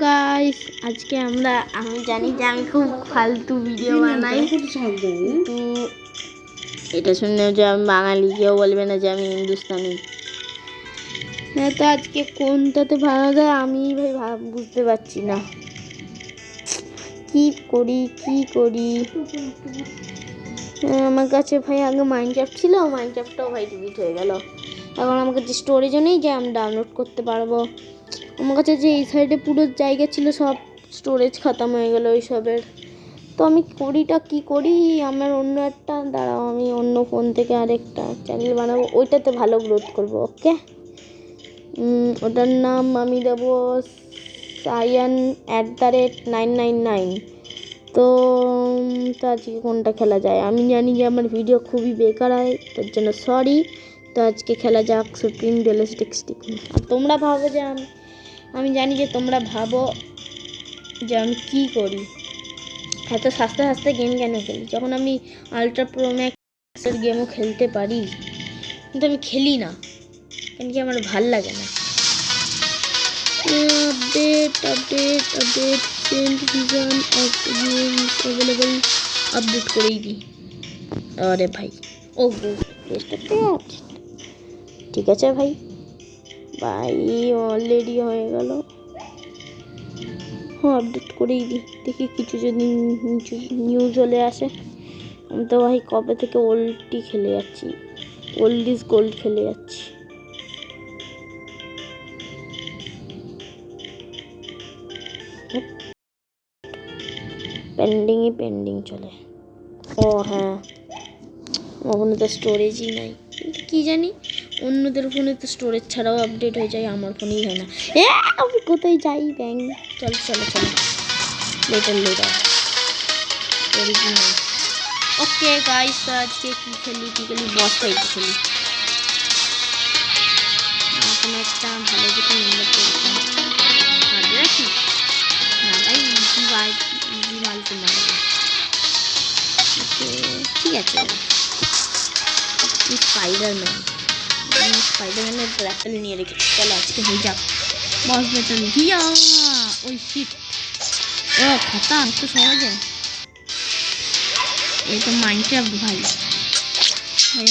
Guys, আজকে আমি জানি যে আমি খুব ফালতু ভিডিও বানাই, কিন্তু এটা শুনে যে আমি বাঙালি, কেউ বলবে না যে আমি হিন্দুস্তানি। হ্যাঁ, তো আজকে কোনটাতে ভালো যায় আমি ভাই বুঝতে পারছি না কি করি। আমার কাছে ভাই আগে মাইনক্রাফট ছিল, মাইনক্রাফটটাও ভাই ডিলিট হয়ে গেল। এখন আমার কাছে স্টোরেজও নেই যে আমি ডাউনলোড করতে পারবো। আমার কাছে যে এই সাইডে পুরো জায়গা ছিল সব স্টোরেজ খতম হয়ে গেল ওইসবের। তো আমি কি করি, আমার অন্য একটা দাঁড়াও, আমি অন্য ফোন থেকে আরেকটা চ্যানেল বানাবো, ওইটাতে ভালো গ্রোথ করবো। ওকে, ওটার নাম আমি দেবো Cyan@999। তো আজকে কোনটা খেলা যায়? আমি জানি যে আমার ভিডিও খুবই বেকার হয়, তার জন্য সরি। তো আজকে খেলা যাক সুপ্রিম রিয়েলিস্টিক স্টিক। আর তোমরা ভাবো যে আমি জানি যে তোমরা ভাবো যে আমি কী করি, এত সস্তা গেম কেন খেলি, যখন আমি আলট্রা প্রো ম্যাক্সের গেমও খেলতে পারি, কিন্তু আমি খেলি না কেন কি আমার ভাল লাগে না। Update change vision of games available, update করেই দিই। আরে ভাই, ও ঠিক আছে ভাই অলরেডি হয়ে গেল। হ্যাঁ, আপডেট করেই দিই, দেখি কিছু যদি নিউজ চলে আসে। আমি তো ভাই কবে থেকে ওল্ড ইজ গোল্ড খেলে যাচ্ছি। পেন্ডিং চলে। ও হ্যাঁ, আমার ফোনে তো স্টোরেজই নাই, কিন্তু কী জানি অন্যদের ফোনে তো স্টোরেজ ছাড়াও আপডেট হয়ে যায়, আমার ফোনেই হয় না। আমি কোথায় যাই ব্যাং, চলো লেটার ওকে গাইস, তো আজকে কী খেলি বস ফাইট খেলি। কোনো একটা ভালো কিছু নম্বর করতাম আর রাখি না ভাই, ইজি মালকে মারবো। ওকে ঠিক আছে, স্পাইডারম্যানের ব্যাটেল নিয়ে রেখেছি। চলো আজকে হয়ে যাক বস ব্যাটেল। ওই শিট, ও খাতা একটু সহজে। এই তো মাইনক্রাফট ভাই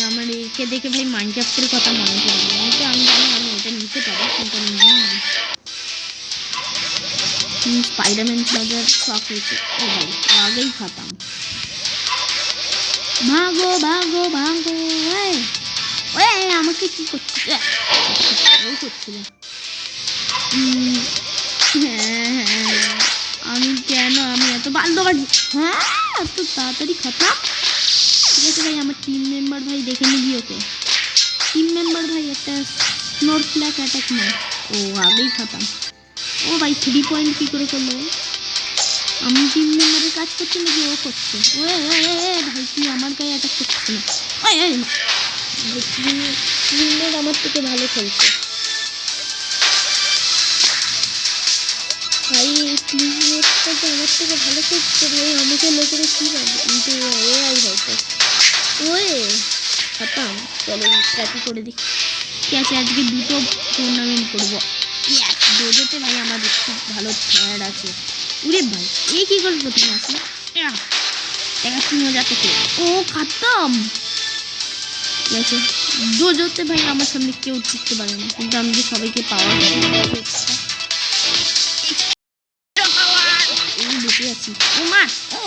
আমার একে দেখে ভাই মাইনক্রাফটের কথা মনে পড়ে গেল। আমি জানি আমি ওটা নিতে পারি, কিন্তু আমি নিই। স্পাইডারম্যান ছাড়ার শখ হয়েছে। ও ভাই আগেই খাতাম। ভাগো আমাকে কি করছিস? করছিল আমি এত বান্ধবাড়ি। হ্যাঁ, এত তাড়াতাড়ি খাতাম। ঠিক আছে ভাই, আমার টিম মেম্বার ভাই দেখে নিবি ওকে। টিম মেম্বার ভাই একটা স্নোর ফ্ল্যাগ অ্যাটাক মার। ও আগেই খাতাম। ও ভাই 3 পয়েন্ট কী করে করলো? আমি টিম মেম্বারের কাজ করছি নাকি ও করছে? ভাই তুই আমার গায়ে অ্যাটাক করছিস না। টিমমেট আমার থেকে ভালো খেলছে ভাই, টিমমেটটা তো আমার থেকে ভালো খেলছে ভাই। আমাকে লোকেরা কী বলবে? কিন্তু হয়তো খতম। চলো ট্র্যাপি করে দিই। ঠিক আছে, আজকে 2টো টুর্নামেন্ট করবো। ডোজোতে ভাই আমার খুব ভালো প্লেয়ার আছে। উরে ভাই কী করে প্রথমে আসে দেখাচ্ছি মজা থেকে। ও খতম। ঠিক আছে, ডোজোতে ভাই আমার সামনে কেউ টিকতে পারে না, কিন্তু আমি যে সবাইকে পাওয়ার বেঁচে আছি। ও মা ও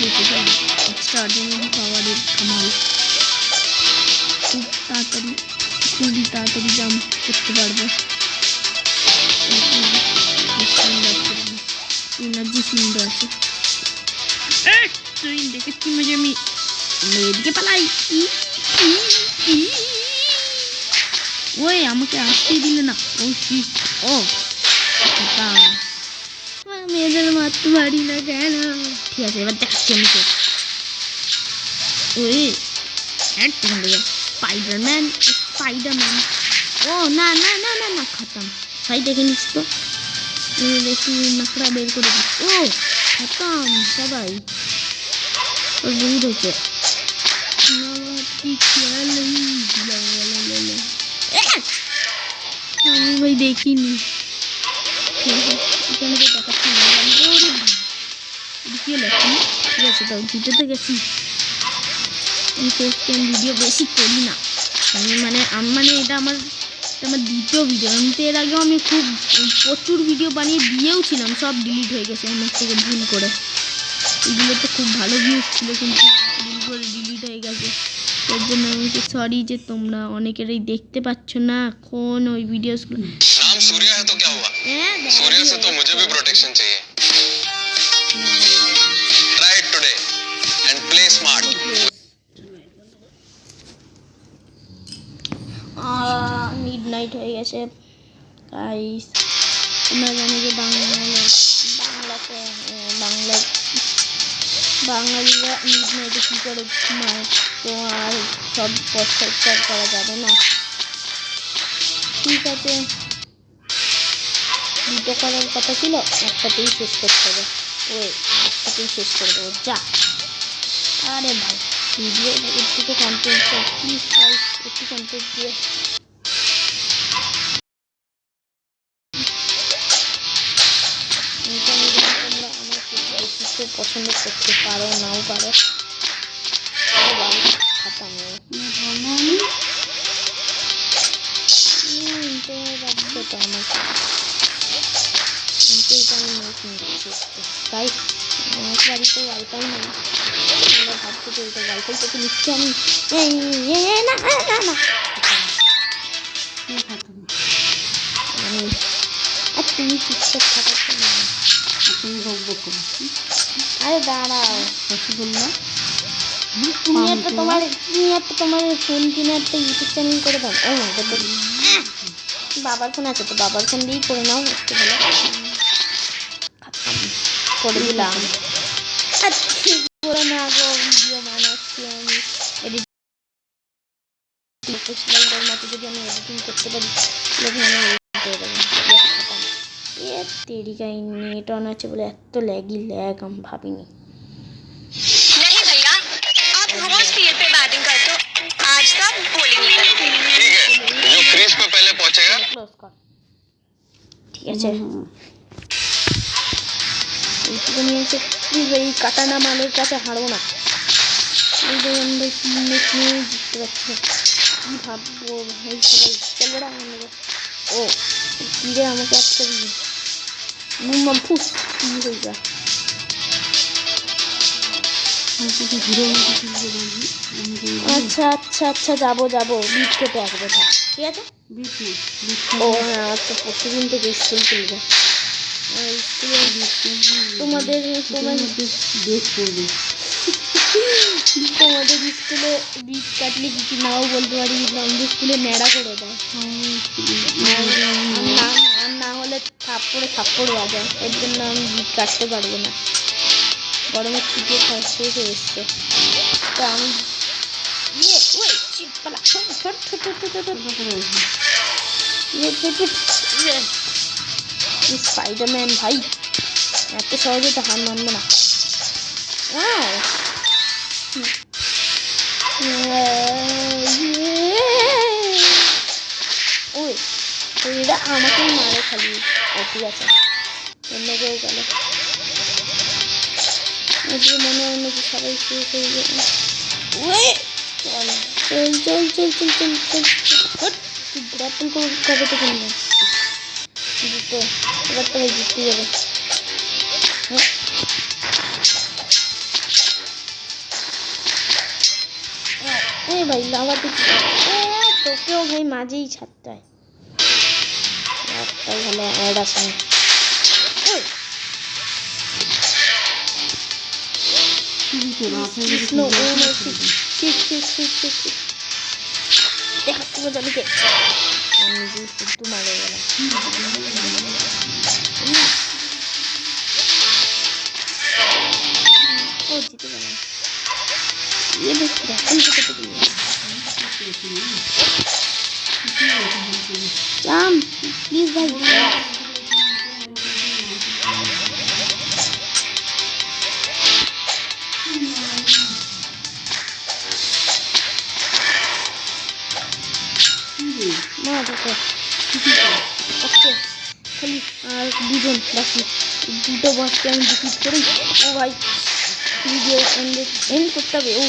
বেঁচে যাই। এক্সট্রাঅর্ডিনারি পাওয়ারের কামাল। খুবই তাড়াতাড়ি জাম্প করতে পারবো। এনার্জি সুন্দর আছে। তুই দেখেছি মজা, আমি এদিকে পালাই। ওই আমাকে আসতেই দিলে না। মেয়েদের মারতে পারি না কেন? ঠিক আছে, এবার দেখাচ্ছি আমি তো। স্পাইডারম্যান। ও না খতম ভাই, দেখে নিস তো একটু নাকড়া বের করে দিস। ও খতম সবাই। ওর বহুত হচ্ছে। আমি ভাই দেখিনি। এখানে তো দেখাচ্ছি না, কি হলো? ঠিক আছে, তাও জিতেতে গেছি। আমি ফেস ক্যাম ভিডিও বেশি করি না, মানে এটা আমার দ্বিতীয় ভিডিও। আমি তো এর আগেও আমি খুব প্রচুর ভিডিও বানিয়ে দিয়েও ছিলাম, সব ডিলিট হয়ে গেছে আমার থেকে ভুল করে। এগুলো তো খুব ভালো ভিউজ ছিল, কিন্তু ভুল করে ডিলিট হয়ে গেছে। এর জন্য আমাকে সরি যে তোমরা অনেকেরই দেখতে পাচ্ছ না এখন ওই ভিডিওসগুলো। नाम सूर्य है तो क्या हुआ? सूर्य से तो मुझे भी प्रोटेक्शन चाहिए। Try it today and play smart. Midnight হয়ে গেছে গাইস। তোমরা জানো যে বাঙালিরা মিডনাইটে কী করে ঘুমায়, তো আর সব প্রচার করা যাবে না। ঠিক আছে, দুটো করার কথা ছিল, একটাতেই শেষ করতে হবে। একটাতেই শেষ করে দেবো যা। আরে ভাই ভিডিও একটু কন্টেন্ট প্লিজ গাইস, একটু কন্টেন্ট দিয়ে। তোমরা আমার বেশি পছন্দ করতে পারো নাও পারো, খাতাম তো আমাকে তাই আমার বাড়িতে ওয়াইফাই নেই। তোমরা ভাবছো যে ওইটা ওয়াইফাই থেকে নিচ্ছি আমি, না না না আমি। আর তুমি চুপচাপ থাকার না, তুমি বকবক করো। আরে দাঁড়াও, রসগোল্লা তুমি একটা তোমার ফোন কিনে একটা ইউটিউব চ্যানেল করে দাও। ও বাবার ফোন আছে তো বাবার ফোন দিয়েই করে নাও একটু ভালো করে দিলাম। না গো, ভিডিও বানাচ্ছি আমি, প্রফেশনালদের মতো যদি আমি এডিটিং করতে পারি তেরিকাই নেট অন আছে বলে এত ল্যাগ আমি ভাবিনি। ঠিক আছে, এইটুকুনি আছে। প্লিজ ভাই কাটানা মালের কাছে হারবো না। এই যে আমরা টিমমেট নিয়ে জিততে পারছি না, কী ভাববো ভাই সবাই। চলো ও তীরে আমাকে একটা বুম ফুস কী হয়ে যায়। আচ্ছা আচ্ছা আচ্ছা, যাবো বিট কেটে আসবো। ঠিক আছে, ও হ্যাঁ, তো প্রতিদিন থেকে স্কুল খুলবে। স্কুলে তোমাদের স্কুলে বিট কাটলে কিছু নাও বলতে পারি, আমাদের স্কুলে ন্যাড়া করে দেয়। আর না হলে থাপ্পড় বাজায়। এর জন্য আমি বিট কাটতে পারবো না, গরমের ছুটি শেষ হয়ে এসছে। তো আমি স্পাইডারম্যান ভাই, এত সহজে তো হার মানবো না। ওই এরা আমাকেই মারে খালি। ঠিক আছে, অন্য কেউ গেল মনে হয় নাকি সবাই শেষ হয়ে যাবে। চল কবে থেকে নিয়ে জিতে, এবার তো ভাই জিততে যাবে। ভাই লাভাতে তোকেও ভাই মাঝেই ছাড়তে হয়, একটাই ভালো অ্যাড আসে না। দেখাচ্ছি মজাকে আমি নিজেই শুদ্ধ মারে গেলাম। ও জিতে গেলাম। প্লিজ ভাই ওকে খালি আর দুজন বাকি, দুটো বসকে আমি ডিফিট করি। ও ভাই ভিডিও এন্ড করতে হবে। ও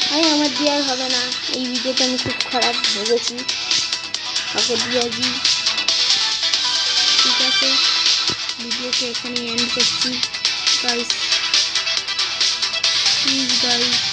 ভাই আমার দিয়ে আর হবে না, এই ভিডিওটা আমি খুব খারাপ ভেবেছি, ওকে দিয়ে দিই। ঠিক আছে, ভিডিওকে এখানে এন্ড করছি গাইস, প্লিজ গাইস।